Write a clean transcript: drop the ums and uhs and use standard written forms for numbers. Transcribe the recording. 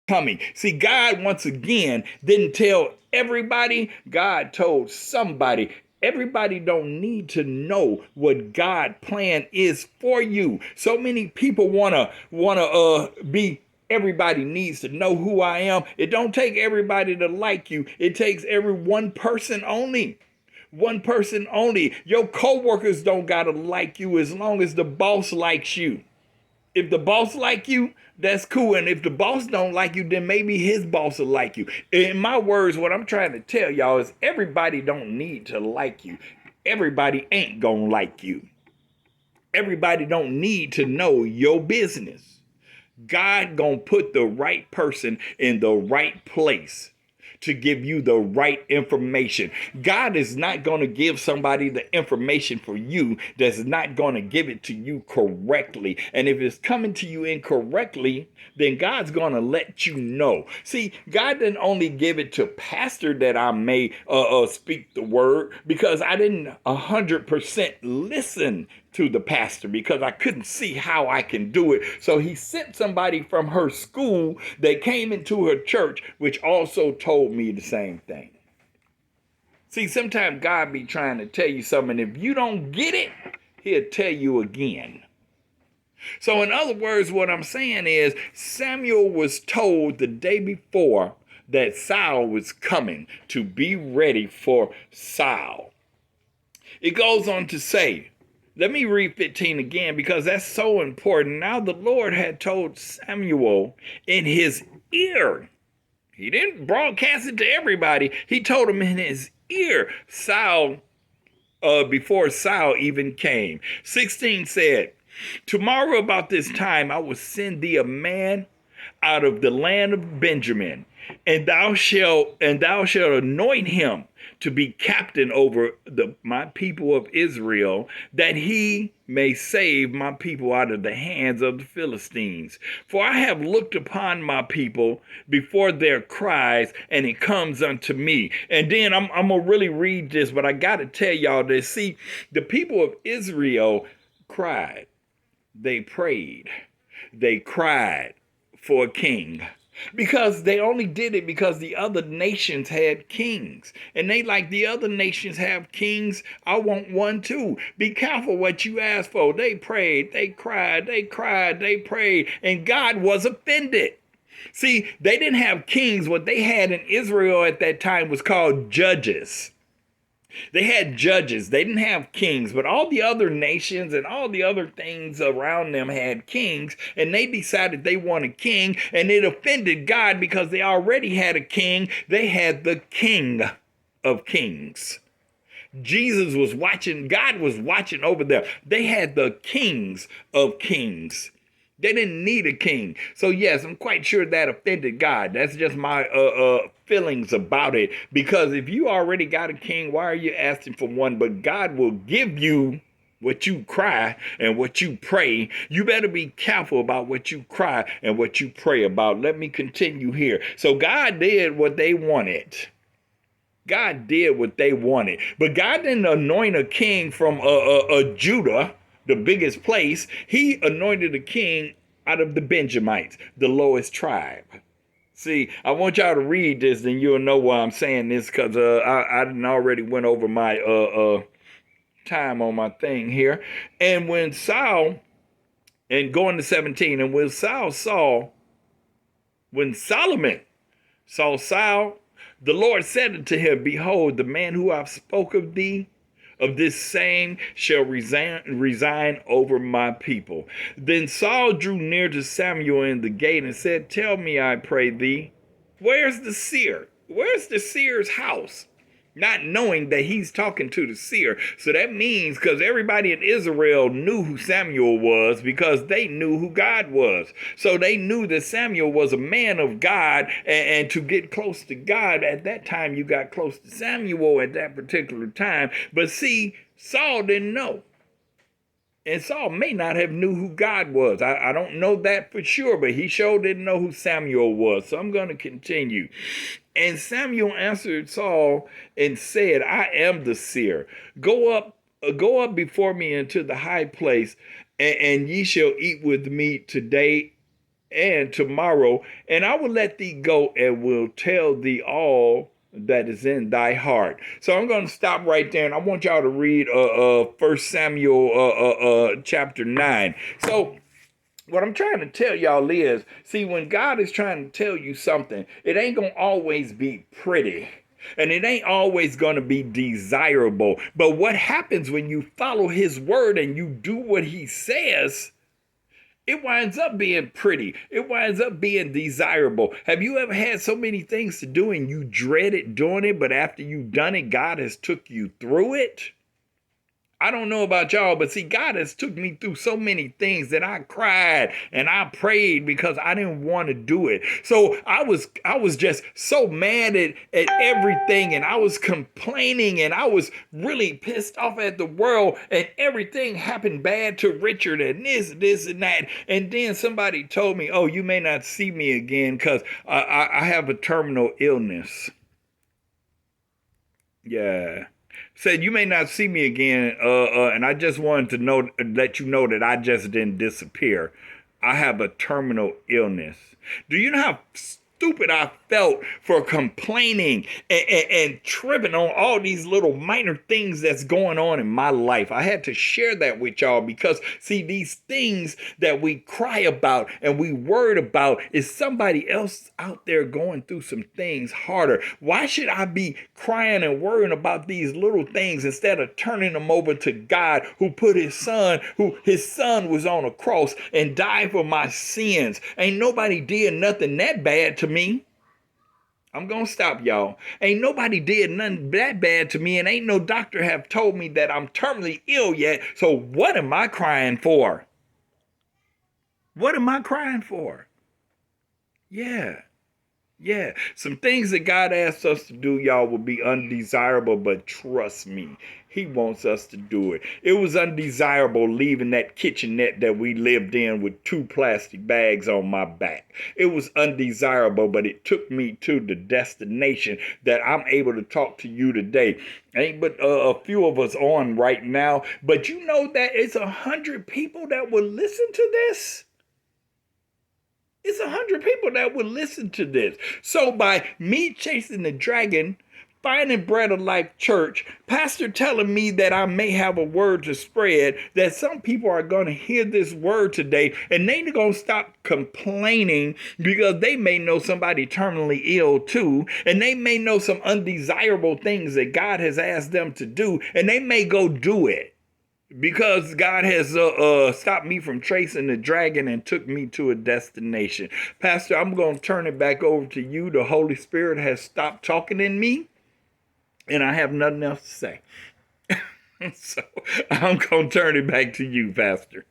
coming. See, God once again didn't tell everybody, God told somebody. Everybody don't need to know what God plan is for you. So many people wanna be everybody needs to know who I am. It don't take everybody to like you. It takes every one person only. One person only. Your coworkers don't gotta like you as long as the boss likes you. If the boss like you, that's cool. And if the boss don't like you, then maybe his boss will like you. In my words, what I'm trying to tell y'all is everybody don't need to like you. Everybody ain't gonna like you. Everybody don't need to know your business. God gonna put the right person in the right place to give you the right information. God is not going to give somebody the information for you that's not going to give it to you correctly. And if it's coming to you incorrectly, then God's going to let you know. See, God didn't only give it to pastor that I may speak the word, because I didn't 100% listen to the pastor because I couldn't see how I can do it. So he sent somebody from her school that came into her church, which also told me the same thing. See, sometimes God be trying to tell you something, and if you don't get it, he'll tell you again. So in other words, what I'm saying is Samuel was told the day before that Saul was coming, to be ready for Saul. It goes on to say, let me read 15 again because that's so important. Now the Lord had told Samuel in his ear. He didn't broadcast it to everybody. He told him in his ear, Saul, before Saul even came. 16 said, tomorrow about this time I will send thee a man out of the land of Benjamin, and thou shalt anoint him to be captain over my people of Israel, that he may save my people out of the hands of the Philistines. For I have looked upon my people before their cries, and it comes unto me. And then I'm gonna really read this, but I gotta tell y'all this. See, the people of Israel cried, they prayed, they cried for a king, because they only did it because the other nations had kings, and they like, the other nations have kings, I want one too. Be careful what you ask for. They prayed, they cried, they cried, they prayed, and God was offended. See, they didn't have kings. What they had in Israel at that time was called judges. They had judges. They didn't have kings, but all the other nations and all the other things around them had kings, and they decided they want a king, and it offended God because they already had a king. They had the King of Kings. Jesus was watching, God was watching over them. They had the kings of kings. They didn't need a king. So yes, I'm quite sure that offended God. That's just my feelings about it. Because if you already got a king, why are you asking for one? But God will give you what you cry and what you pray. You better be careful about what you cry and what you pray about. Let me continue here. So God did what they wanted. God did what they wanted. But God didn't anoint a king from Judah, the biggest place. He anointed a king out of the Benjamites, the lowest tribe. See, I want y'all to read this, then you'll know why I'm saying this, because I already went over my time on my thing here. And when Saul, and going to 17, and when Solomon saw Saul, the Lord said unto him, behold, the man who I've spoke of thee, of this same shall resign over my people. Then Saul drew near to Samuel in the gate and said, tell me, I pray thee, where's the seer? Where's the seer's house? Not knowing that he's talking to the seer. So that means, because everybody in Israel knew who Samuel was, because they knew who God was. So they knew that Samuel was a man of God, and to get close to God at that time, you got close to Samuel at that particular time. But see, Saul didn't know. And Saul may not have knew who God was. I don't know that for sure, but he sure didn't know who Samuel was. So I'm going to continue. And Samuel answered Saul and said, I am the seer. Go up before me into the high place, and ye shall eat with me today and tomorrow, and I will let thee go and will tell thee all that is in thy heart. So I'm going to stop right there, and I want y'all to read 1 Samuel chapter 9. So what I'm trying to tell y'all is, see, when God is trying to tell you something, it ain't going to always be pretty. And it ain't always going to be desirable. But what happens when you follow his word and you do what he says, it winds up being pretty. It winds up being desirable. Have you ever had so many things to do and you dreaded doing it, but after you've done it, God has took you through it? I don't know about y'all, but see, God has took me through so many things that I cried and I prayed because I didn't want to do it. So I was just so mad at everything, and I was complaining, and I was really pissed off at the world, and everything happened bad to Richard, and this and that. And then somebody told me, oh, you may not see me again because I have a terminal illness. Yeah. Said you may not see me again, and I just wanted to let you know that I just didn't disappear. I have a terminal illness. Do you know how stupid I felt for complaining and tripping on all these little minor things that's going on in my life? I had to share that with y'all because, see, these things that we cry about and we worried about is somebody else out there going through some things harder. Why should I be crying and worrying about these little things instead of turning them over to God, who put his son was on a cross and died for my sins? Ain't nobody did nothing that bad to me. I'm gonna stop, y'all. Ain't nobody did nothing that bad to me, and ain't no doctor have told me that I'm terminally ill yet. So what am I crying for? What am I crying for? Yeah. Yeah, some things that God asks us to do, y'all, will be undesirable, but trust me, he wants us to do it. It was undesirable leaving that kitchenette that we lived in with 2 plastic bags on my back. It was undesirable, but it took me to the destination that I'm able to talk to you today. Ain't but a few of us on right now, but you know that it's 100 people that will listen to this. It's 100 people that would listen to this. So by me chasing the dragon, finding Bread of Life Church, pastor telling me that I may have a word to spread, that some people are going to hear this word today and they're going to stop complaining because they may know somebody terminally ill too, and they may know some undesirable things that God has asked them to do, and they may go do it. Because God has stopped me from chasing the dragon and took me to a destination. Pastor, I'm going to turn it back over to you. The Holy Spirit has stopped talking in me, and I have nothing else to say. So I'm going to turn it back to you, Pastor.